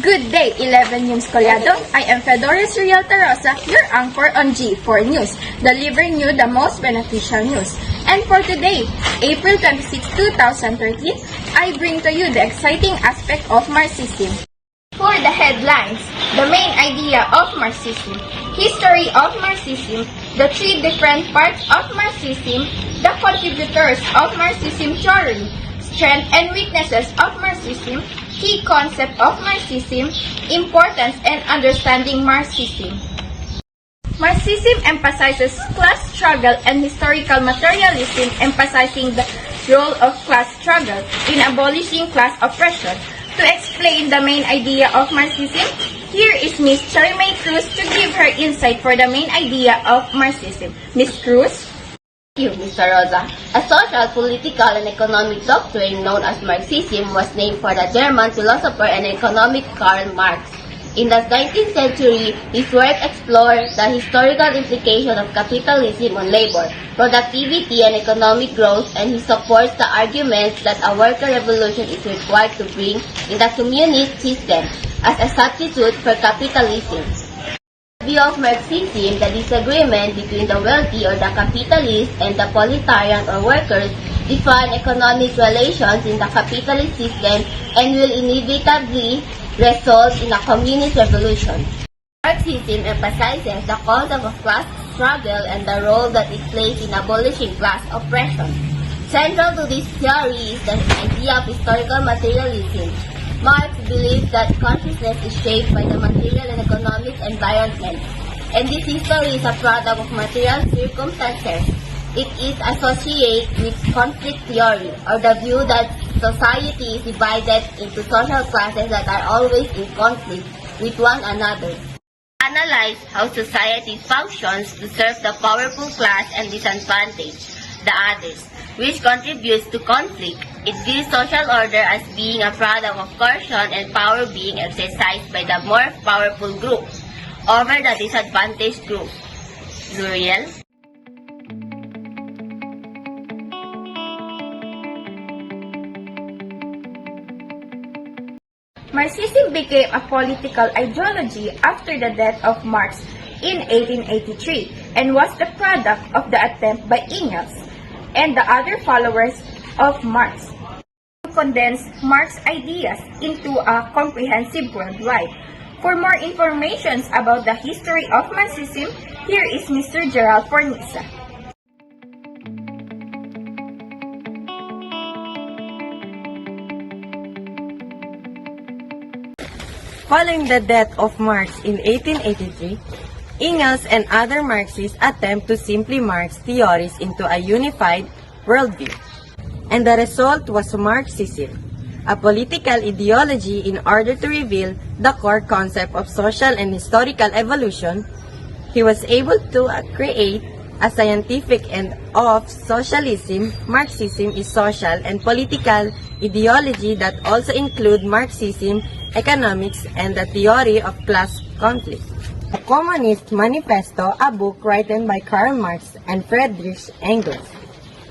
Good day, 11 News Kolyado. I am Fedora Serial Tarosa, your anchor on G4 News, delivering you the most beneficial news. And for today, April 26, 2013, I bring to you the exciting aspect of Marxism. For the headlines, the main idea of Marxism, history of Marxism, the three different parts of Marxism, the contributors of Marxism theory, strengths and weaknesses of Marxism, key concept of Marxism, importance and understanding Marxism. Marxism emphasizes class struggle and historical materialism, emphasizing the role of class struggle in abolishing class oppression. To explain the main idea of Marxism, here is Ms. Charmaine Cruz to give her insight for the main idea of Marxism. Ms. Cruz? Thank you, Mr. Rosa. A social, political, and economic doctrine known as Marxism was named for the German philosopher and economist Karl Marx. In the 19th century, his work explored the historical implication of capitalism on labor, productivity, and economic growth, and he supports the arguments that a worker revolution is required to bring in the communist system as a substitute for capitalism. In the view of Marxism, the disagreement between the wealthy or the capitalists and the proletarian or workers define economic relations in the capitalist system and will inevitably result in a communist revolution. Marxism emphasizes the concept of class struggle and the role that it plays in abolishing class oppression. Central to this theory is the idea of historical materialism. Marx believes that consciousness is shaped by the material and economic environment, and this history is a product of material circumstances. It is associated with conflict theory, or the view that society is divided into social classes that are always in conflict with one another. Analyze how society functions to serve the powerful class and disadvantage the others, which contributes to conflict. It views social order as being a product of coercion and power being exercised by the more powerful group over the disadvantaged group. Zuriel? Marxism became a political ideology after the death of Marx in 1883 and was the product of the attempt by Engels and the other followers of Marx to condense Marx's ideas into a comprehensive worldwide. For more information about the history of Marxism, here is Mr. Gerald Fornisa. Following the death of Marx in 1883, Engels and other Marxists attempt to simply Marx theories into a unified worldview. And the result was Marxism, a political ideology in order to reveal the core concept of social and historical evolution. He was able to create a scientific end of socialism. Marxism is social and political ideology that also include Marxism, economics, and the theory of class conflict. The Communist Manifesto, a book written by Karl Marx and Friedrich Engels,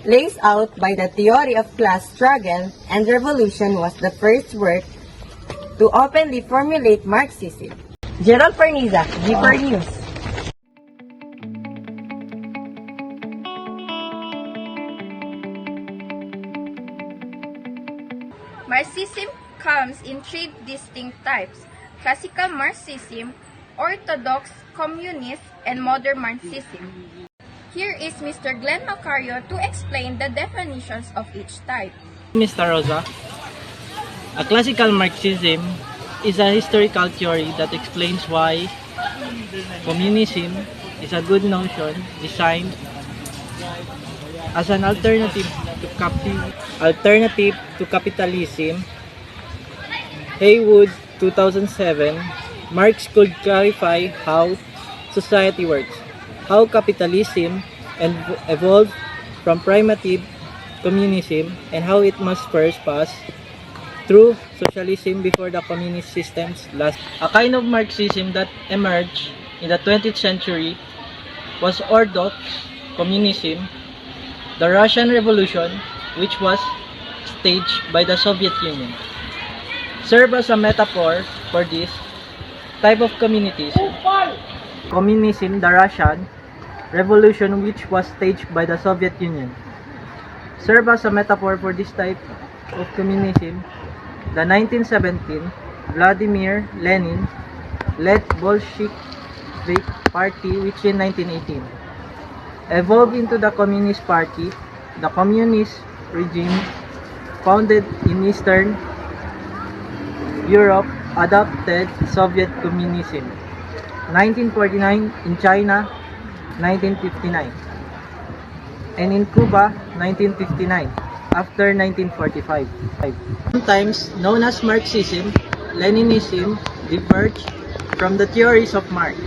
lays out by the theory of class struggle and revolution, was the first work to openly formulate Marxism. Gerald Forniza, G4NEWS. Marxism comes in three distinct types: classical Marxism, orthodox, communist, and modern Marxism. Here is Mr. Glen-Marx to explain the definitions of each type. Mr. Rosa, a classical Marxism is a historical theory that explains why communism is a good notion designed as an alternative to capitalism. Haywood, 2007, Marx could clarify how society works, how capitalism evolved from primitive communism, and how it must first pass through socialism before the communist systems last. A kind of Marxism that emerged in the 20th century was orthodox communism. The Russian Revolution, which was staged by the Soviet Union, served as a metaphor for this type of communism. Communism, the Russian Revolution, which was staged by the Soviet Union, serve as a metaphor for this type of communism. The 1917 Vladimir Lenin led Bolshevik Party, which in 1918 evolved into the Communist Party. The communist regime founded in Eastern Europe adopted Soviet communism. 1949 in China, 1959, and in Cuba, 1959, after 1945. Sometimes known as Marxism, Leninism diverged from the theories of Marx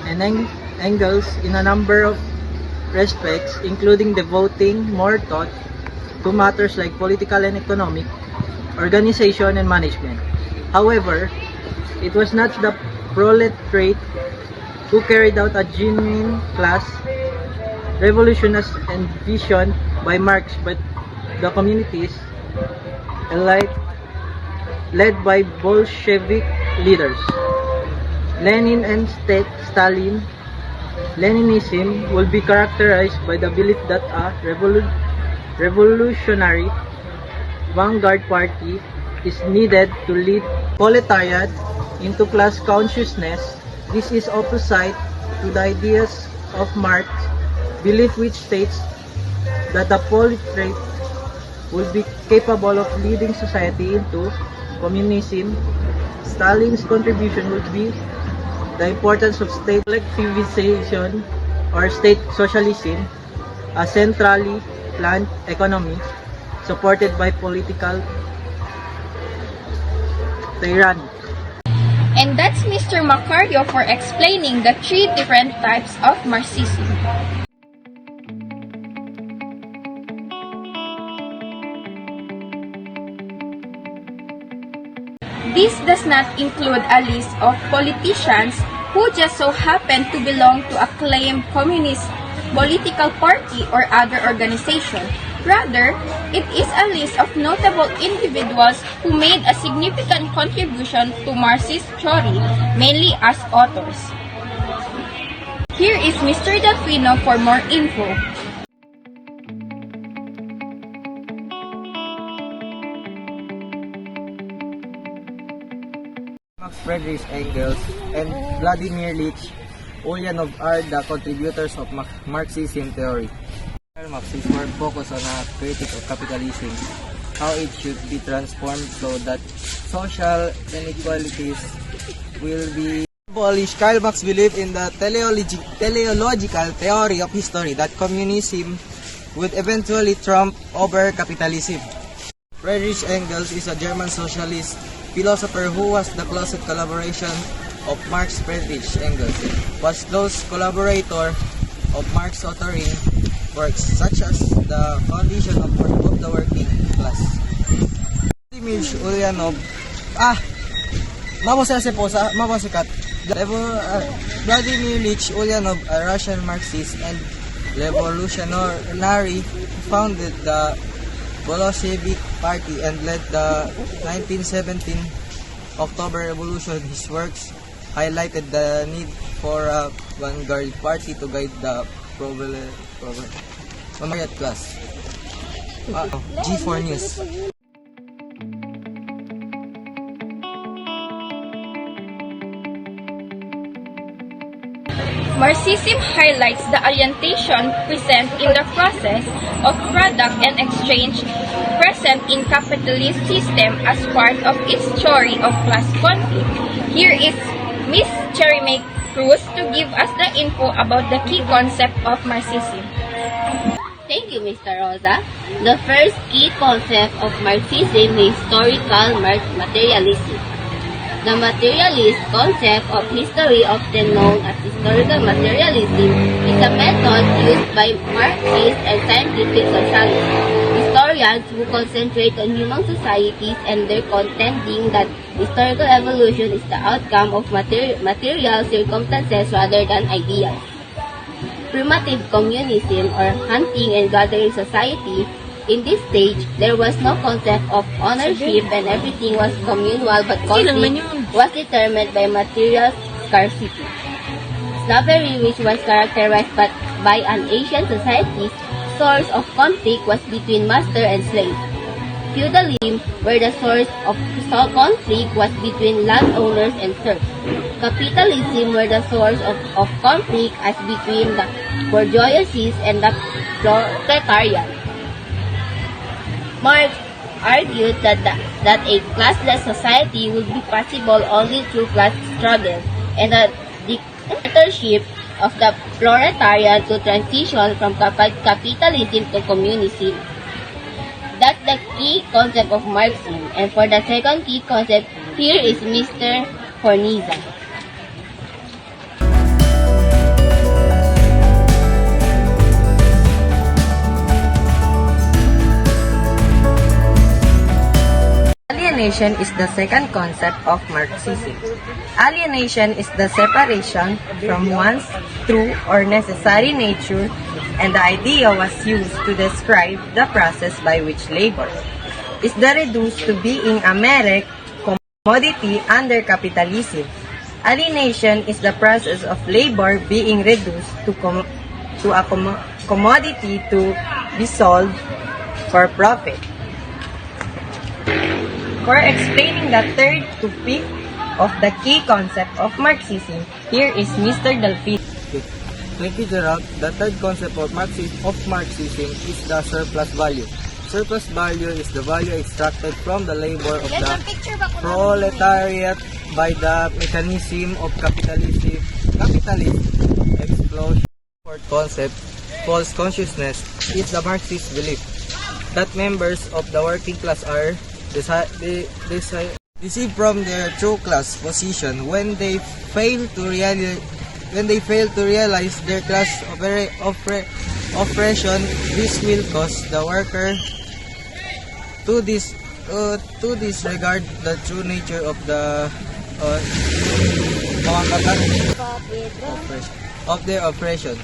and Engels in a number of respects, including devoting more thought to matters like political and economic, organization and management. However, it was not the proletariat who carried out a genuine class revolution as envisioned by Marx, but the communities elite led by Bolshevik leaders. Lenin and Stalin. Leninism will be characterized by the belief that a revolutionary vanguard party is needed to lead proletariat into class consciousness. This is opposite to the ideas of Marx, belief which states that the proletariat will be capable of leading society into communism. Stalin's contribution would be the importance of state collectivization or state socialism, a centrally planned economy supported by political tyranny. And that's Mr. Macario for explaining the three different types of Marxism. This does not include a list of politicians who just so happen to belong to a claimed communist political party or other organization. Rather, it is a list of notable individuals who made a significant contribution to Marxist theory, mainly as authors. Here is Mr. Delfino for more info. Marx, Friedrich Engels, and Vladimir Ilyich Ulyanov are the contributors of Marxism theory. Marx is more focused on a critique of capitalism, how it should be transformed so that social inequalities will be abolished. Karl Marx believed in the teleological theory of history that communism would eventually trump over capitalism. Friedrich Engels is a German socialist philosopher who was the closest collaboration of Marx. Friedrich Engels was close collaborator of Marx authoring works such as the foundation of the working class. Vladimir Ulyanov, Vladimir Ilyich Ulyanov, a Russian Marxist and revolutionary, founded the Bolshevik Party and led the 1917 October Revolution. His works highlighted the need for a vanguard party to guide the proletariat class. G4NEWS. Marxism highlights the orientation present in the process of product and exchange present in capitalist system as part of its theory of class conflict. Here is Miss Cherry May Cruz to give us the info about the key concept of Marxism. Thank you, Mr. Rosa. The first key concept of Marxism is historical materialism. The materialist concept of history, often known as historical materialism, is a method used by Marxists and scientific socialists, historians who concentrate on human societies and their contending that historical evolution is the outcome of material circumstances rather than ideas. Primitive communism or hunting and gathering society In this stage, there was no concept of ownership and everything was communal, but conflict was determined by material scarcity. Slavery, which was characterized by an Asian society, source of conflict was between master and slave. Feudalism, where the source of conflict was between landowners and serfs. Capitalism, where the source of conflict is between the bourgeoisie and the proletariat. Marx argued that a classless society would be possible only through class struggle and the dictatorship of the proletariat to transition from capitalism to communism. That's the key concept of Marxism. And for the second key concept, here is Mr. Cornisa. Alienation is the second concept of Marxism. Alienation is the separation from one's true or necessary nature, and the idea was used to describe the process by which labor is reduced to being a mere commodity under capitalism. Alienation is the process of labor being reduced to a commodity to be sold for profit. For explaining the third to fifth of the key concept of Marxism, here is Mr. Delphine. Thank you, Gerald. The third concept of Marxism is the surplus value. Surplus value is the value extracted from the labor of the proletariat by the mechanism of capitalism explosion. Fourth concept, false consciousness, is the Marxist belief that members of the working class are deceived from their true class position when they fail to realize their class oppression. This will cause the worker to disregard the true nature of their oppression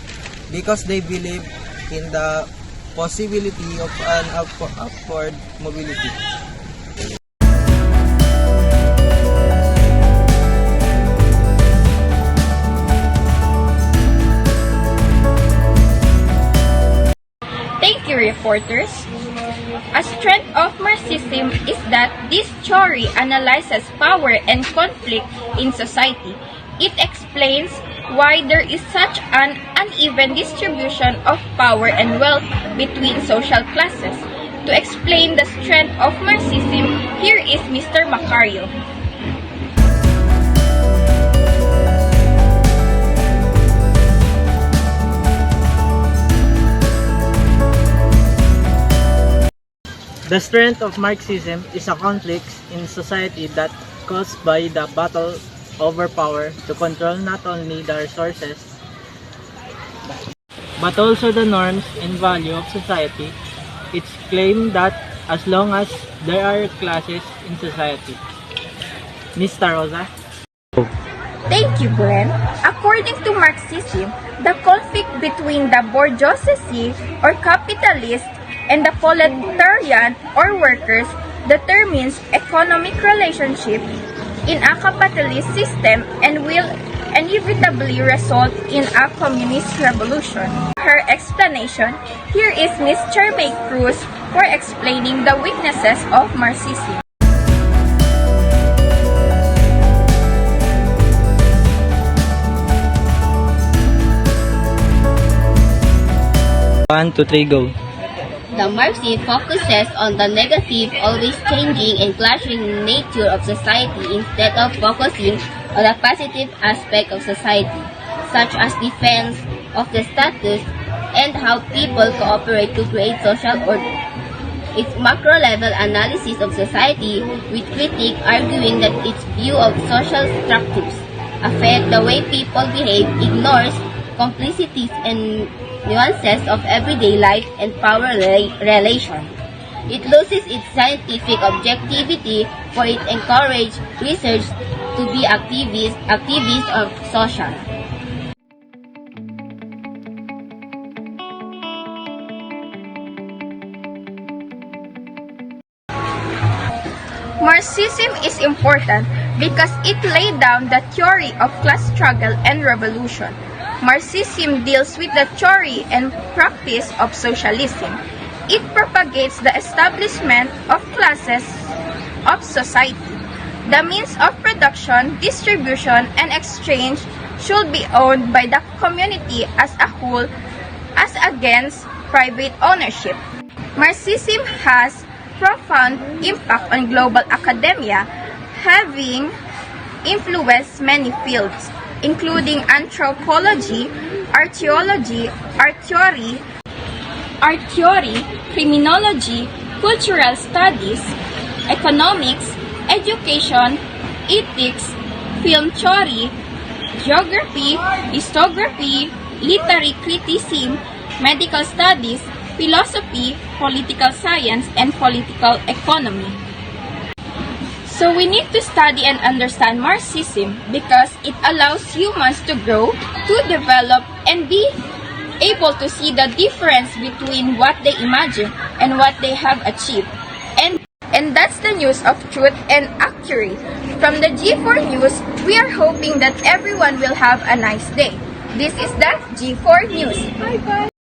because they believe in the possibility of an upward mobility. Thank you, reporters. A strength of Marxism is that this theory analyzes power and conflict in society. It explains why there is such an uneven distribution of power and wealth between social classes. To explain the strength of Marxism, here is Mr. Macario. The strength of Marxism is a conflict in society that caused by the battle over power to control not only the resources but also the norms and value of society. It's claimed that as long as there are classes in society. Mr. Rosa? Thank you, Glenn. According to Marxism, the conflict between the bourgeoisie or capitalists and the proletariat or workers determines economic relationship in a capitalist system and will inevitably result in a communist revolution. Her explanation, here is Ms. Chermay Cruz for explaining the weaknesses of Marxism. One, two, three, go. The Marxism focuses on the negative, always changing and clashing nature of society instead of focusing on the positive aspect of society, such as defense of the status and how people cooperate to create social order. Its macro-level analysis of society, with critics arguing that its view of social structures affect the way people behave, ignores complicities and nuances of everyday life and power relation. It loses its scientific objectivity, for it encourages research to be activists of social. Marxism is important because it laid down the theory of class struggle and revolution. Marxism deals with the theory and practice of socialism. It propagates the establishment of classes of society. The means of production, distribution, and exchange should be owned by the community as a whole as against private ownership. Marxism has profound impact on global academia, having influenced many fields, including anthropology, art theory, criminology, cultural studies, economics, education, ethics, film theory, geography, historiography, literary criticism, medical studies, philosophy, political science, and political economy. So we need to study and understand Marxism because it allows humans to grow, to develop, and be able to see the difference between what they imagine and what they have achieved. And that's the news of truth and accuracy. From the G4 News, we are hoping that everyone will have a nice day. This is the G4 News. Bye-bye!